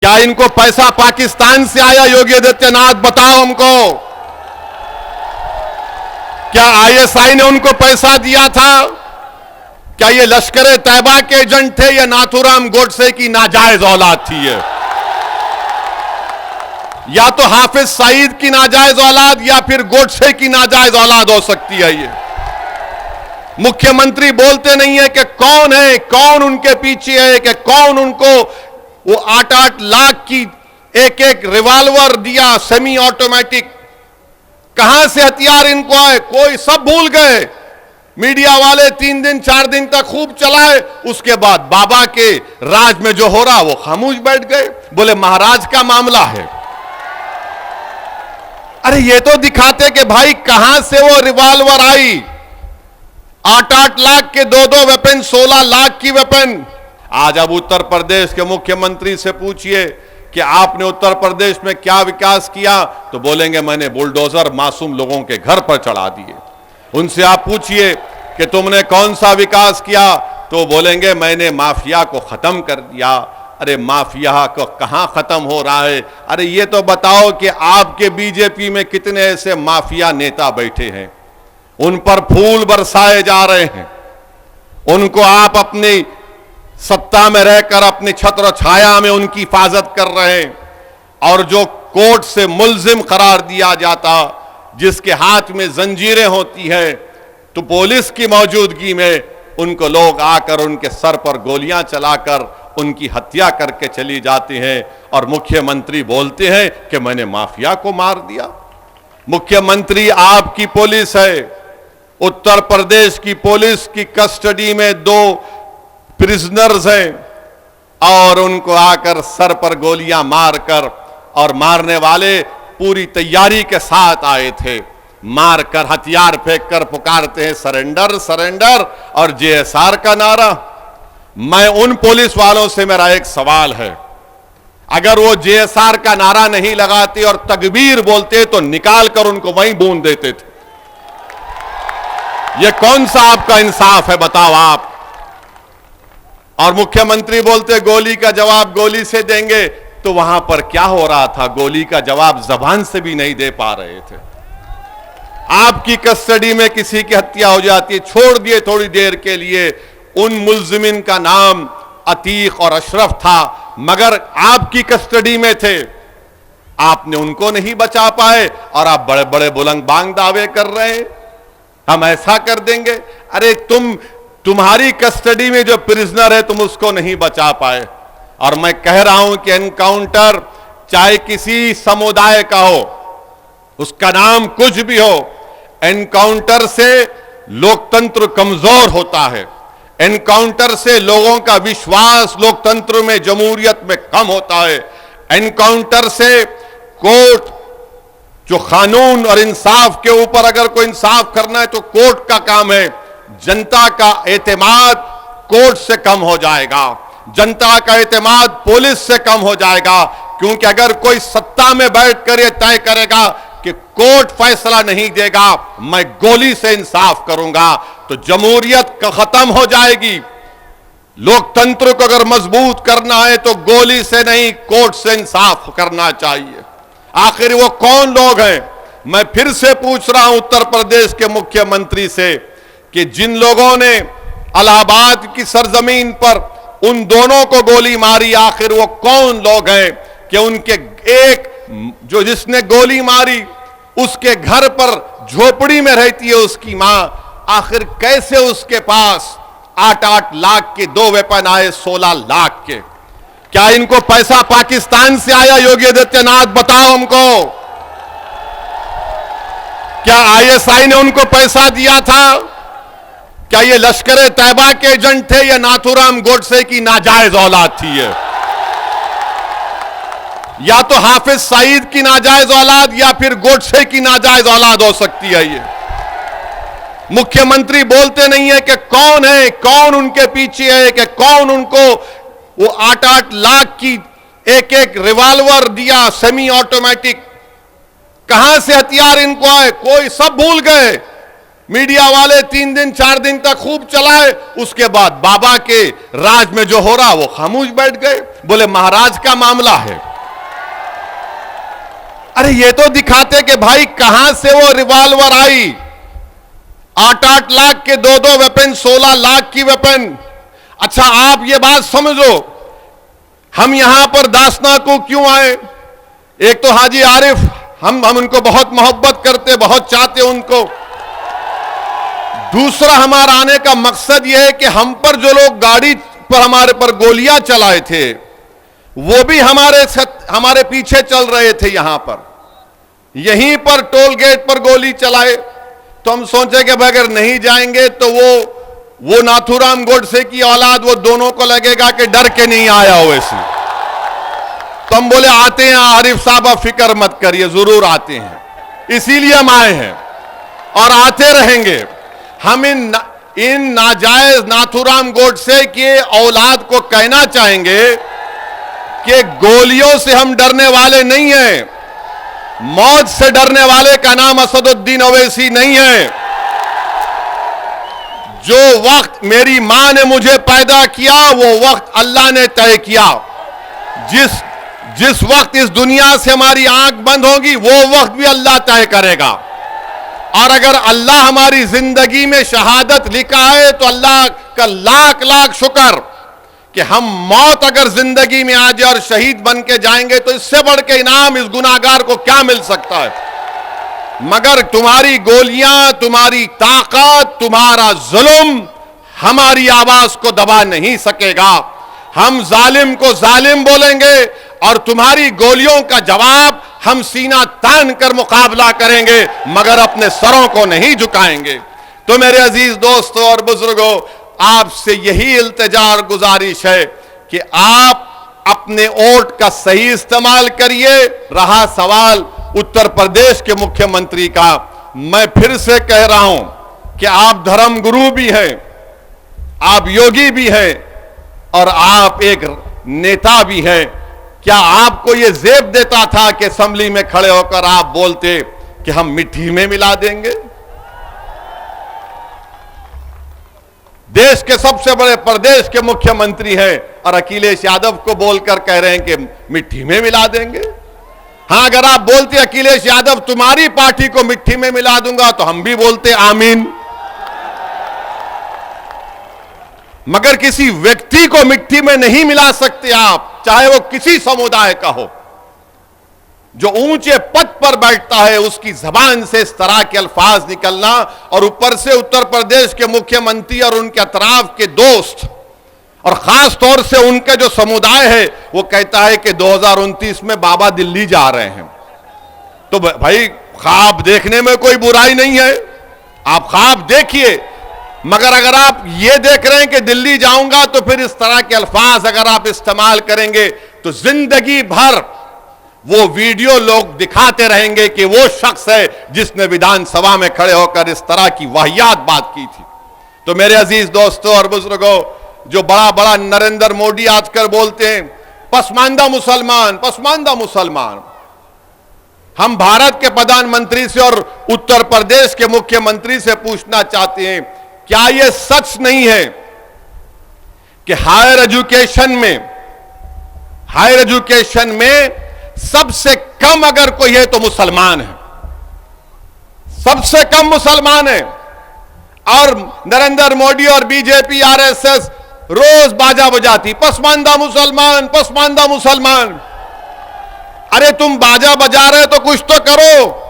क्या इनको पैसा पाकिस्तान से आया? योगी आदित्यनाथ बताओ हमको। क्या आईएसआई ने उनको पैसा दिया था? क्या ये लश्कर तैयबा के एजेंट थे या नाथूराम गोडसे की नाजायज औलाद थी ये? या तो हाफिज सईद की नाजायज औलाद या फिर गोडसे की नाजायज औलाद हो सकती है ये। मुख्यमंत्री बोलते नहीं है कि कौन है, कौन उनके पीछे है, कि कौन उनको वो 8-8 लाख की एक रिवॉल्वर दिया सेमी ऑटोमेटिक, कहां से हथियार इनको आए, कोई सब भूल गए। मीडिया वाले 3 दिन 4 दिन तक खूब चलाए, उसके बाद बाबा के राज में जो हो रहा वो खामोश बैठ गए, बोले महाराज का मामला है। अरे ये तो दिखाते कि भाई कहां से वो रिवॉल्वर आई, 8-8 लाख के 2-2 वेपन, 16 लाख की वेपन। आज अब उत्तर प्रदेश के मुख्यमंत्री से पूछिए कि आपने उत्तर प्रदेश में क्या विकास किया, तो बोलेंगे मैंने बुलडोजर मासूम लोगों के घर पर चढ़ा दिए। उनसे आप पूछिए कि तुमने कौन सा विकास किया, तो बोलेंगे मैंने माफिया को खत्म कर दिया। अरे माफिया को कहां खत्म हो रहा है? अरे ये तो बताओ कि आपके बीजेपी में कितने ऐसे माफिया नेता बैठे हैं, उन पर फूल बरसाए जा रहे हैं, उनको आप अपनी सत्ता में रहकर अपनी छत्र छाया में उनकी हिफाजत कर रहे हैं, और जो कोर्ट से मुल्जिम करार दिया जाता, जिसके हाथ में जंजीरें होती हैं, तो पुलिस की मौजूदगी में उनको लोग आकर उनके सर पर गोलियां चलाकर उनकी हत्या करके चली जाती हैं, और मुख्यमंत्री बोलते हैं कि मैंने माफिया को मार दिया। मुख्यमंत्री आपकी पुलिस है, उत्तर प्रदेश की पुलिस की कस्टडी में 2 प्रिजनर्स हैं, और उनको आकर सर पर गोलियां मारकर, और मारने वाले पूरी तैयारी के साथ आए थे, मारकर हथियार फेंककर पुकारते हैं सरेंडर सरेंडर, और जेएसआर का नारा। मैं उन पुलिस वालों से मेरा एक सवाल है, अगर वो जेएसआर का नारा नहीं लगाते और तकबीर बोलते तो निकाल कर उनको वहीं बूंद देते थे। ये कौन सा आपका इंसाफ है, बताओ आप? और मुख्यमंत्री बोलते गोली का जवाब गोली से देंगे, तो वहां पर क्या हो रहा था? गोली का जवाब जबान से भी नहीं दे पा रहे थे। आपकी कस्टडी में किसी की हत्या हो जाती है, छोड़ दिए थोड़ी देर के लिए, उन मुल्जिमिन का नाम अतीक और अशरफ था, मगर आपकी कस्टडी में थे, आपने उनको नहीं बचा पाए, और आप बड़े बड़े बुलंद बांग दावे कर रहे हैं हम ऐसा कर देंगे। अरे तुम्हारी कस्टडी में जो प्रिजनर है तुम उसको नहीं बचा पाए, और मैं कह रहा हूं कि एनकाउंटर चाहे किसी समुदाय का हो, उसका नाम कुछ भी हो, एनकाउंटर से लोकतंत्र कमजोर होता है, एनकाउंटर से लोगों का विश्वास लोकतंत्र में, जमहूरियत में कम होता है, एनकाउंटर से कोर्ट जो कानून और इंसाफ के ऊपर अगर कोई इंसाफ करना है तो कोर्ट का काम है, जनता का एतमाद कोर्ट से कम हो जाएगा, जनता का एतमाद पुलिस से कम हो जाएगा, क्योंकि अगर कोई सत्ता में बैठकर यह तय करेगा कि कोर्ट फैसला नहीं देगा, मैं गोली से इंसाफ करूंगा, तो जमहूरियत खत्म हो जाएगी। लोकतंत्र को अगर मजबूत करना है तो गोली से नहीं, कोर्ट से इंसाफ करना चाहिए। आखिर वो कौन लोग हैं? मैं फिर से पूछ रहा हूं उत्तर प्रदेश के मुख्यमंत्री से कि जिन लोगों ने इलाहाबाद की सरजमीन पर उन दोनों को गोली मारी, आखिर वो कौन लोग हैं कि उनके एक जो जिसने गोली मारी उसके घर पर झोपड़ी में रहती है उसकी मां, आखिर कैसे उसके पास 8-8 लाख के 2 वेपन आए 16 लाख के? क्या इनको पैसा पाकिस्तान से आया? योगी आदित्यनाथ बताओ हमको। क्या आईएसआई ने उनको पैसा दिया था? क्या ये लश्कर तैयबा के एजेंट थे या नाथूराम गोडसे की नाजायज औलाद थी ये? या तो हाफिज सईद की नाजायज औलाद या फिर गोडसे की नाजायज औलाद हो सकती है ये। मुख्यमंत्री बोलते नहीं है कि कौन है, कौन उनके पीछे है, कि कौन उनको वो 8-8 लाख की एक रिवॉल्वर दिया सेमी ऑटोमेटिक, कहां से हथियार इनको आए, कोई सब भूल गए। मीडिया वाले 3 दिन 4 दिन तक खूब चलाए, उसके बाद बाबा के राज में जो हो रहा वो खामोश बैठ गए, बोले महाराज का मामला है। अरे ये तो दिखाते कि भाई कहां से वो रिवॉल्वर आई, 8-8 लाख के 2-2 वेपन, 16 लाख की वेपन। अच्छा आप ये बात समझो, हम यहां पर दासना को क्यों आए? एक तो हाजी आरिफ, हम उनको बहुत मोहब्बत करते, बहुत चाहते उनको। दूसरा हमारा आने का मकसद यह है कि हम पर जो लोग गाड़ी पर हमारे पर गोलियां चलाए थे वो भी हमारे पीछे चल रहे थे, यहां पर यहीं पर टोल गेट पर गोली चलाए। तो हम सोचे कि अगर नहीं जाएंगे तो वो नाथूराम गोडसे की औलाद, वो दोनों को लगेगा कि डर के नहीं आया हो ऐसी। तो हम बोले आते हैं आरिफ साहब, आप फिक्र मत करिए, जरूर आते हैं, इसीलिए हम आए हैं और आते रहेंगे। हम इन नाजायज नाथूराम गोडसे के औलाद को कहना चाहेंगे कि गोलियों से हम डरने वाले नहीं हैं, मौत से डरने वाले का नाम असदुद्दीन ओवैसी नहीं है। जो वक्त मेरी मां ने मुझे पैदा किया वो वक्त अल्लाह ने तय किया। जिस वक्त इस दुनिया से हमारी आंख बंद होगी वो वक्त भी अल्लाह तय करेगा। और अगर अल्लाह हमारी जिंदगी में शहादत लिखा है तो अल्लाह का लाख लाख शुक्र कि हम मौत अगर जिंदगी में आ जाए और शहीद बन के जाएंगे तो इससे बढ़ के इनाम इस गुनाहगार को क्या मिल सकता है। मगर तुम्हारी गोलियां, तुम्हारी ताकत, तुम्हारा जुल्म हमारी आवाज को दबा नहीं सकेगा। हम जालिम को जालिम बोलेंगे और तुम्हारी गोलियों का जवाब हम सीना तान कर मुकाबला करेंगे, मगर अपने सरों को नहीं झुकाएंगे। तो मेरे अजीज दोस्तों और बुजुर्गों, आपसे यही इल्तिजा और गुजारिश है कि आप अपने वोट का सही इस्तेमाल करिए। रहा सवाल उत्तर प्रदेश के मुख्यमंत्री का, मैं फिर से कह रहा हूं कि आप धर्म गुरु भी हैं, आप योगी भी हैं और आप एक नेता भी हैं। क्या आपको यह जेब देता था कि असेंबली में खड़े होकर आप बोलते कि हम मिट्टी में मिला देंगे? देश के सबसे बड़े प्रदेश के मुख्यमंत्री हैं और अखिलेश यादव को बोलकर कह रहे हैं कि मिट्टी में मिला देंगे। हां, अगर आप बोलते अखिलेश यादव तुम्हारी पार्टी को मिट्टी में मिला दूंगा तो हम भी बोलते आमीन। मगर किसी व्यक्ति को मिट्टी में नहीं मिला सकते आप, चाहे वो किसी समुदाय का हो। जो ऊंचे पद पर बैठता है उसकी जबान से इस तरह के अल्फाज निकलना, और ऊपर से उत्तर प्रदेश के मुख्यमंत्री और उनके अतराफ के दोस्त और खास तौर से उनका जो समुदाय है वो कहता है कि 2029 में बाबा दिल्ली जा रहे हैं। तो भाई ख्वाब देखने में कोई बुराई नहीं है, आप ख्वाब देखिए, मगर अगर आप ये देख रहे हैं कि दिल्ली जाऊंगा तो फिर इस तरह के अल्फाज अगर आप इस्तेमाल करेंगे तो जिंदगी भर वो वीडियो लोग दिखाते रहेंगे कि वो शख्स है जिसने विधानसभा में खड़े होकर इस तरह की वाहियात बात की थी। तो मेरे अजीज दोस्तों और बुजुर्गों, जो बड़ा बड़ा नरेंद्र मोदी आजकल बोलते हैं पसमानदा मुसलमान, पसमानदा मुसलमान, हम भारत के प्रधानमंत्री से और उत्तर प्रदेश के मुख्यमंत्री से पूछना चाहते हैं, क्या यह सच नहीं है कि हायर एजुकेशन में सबसे कम अगर कोई है तो मुसलमान है, सबसे कम मुसलमान है। और नरेंद्र मोदी और बीजेपी आरएसएस रोज बाजा बजाती पसमानदा मुसलमान, पसमानदा मुसलमान। अरे तुम बाजा बजा रहे तो कुछ तो करो।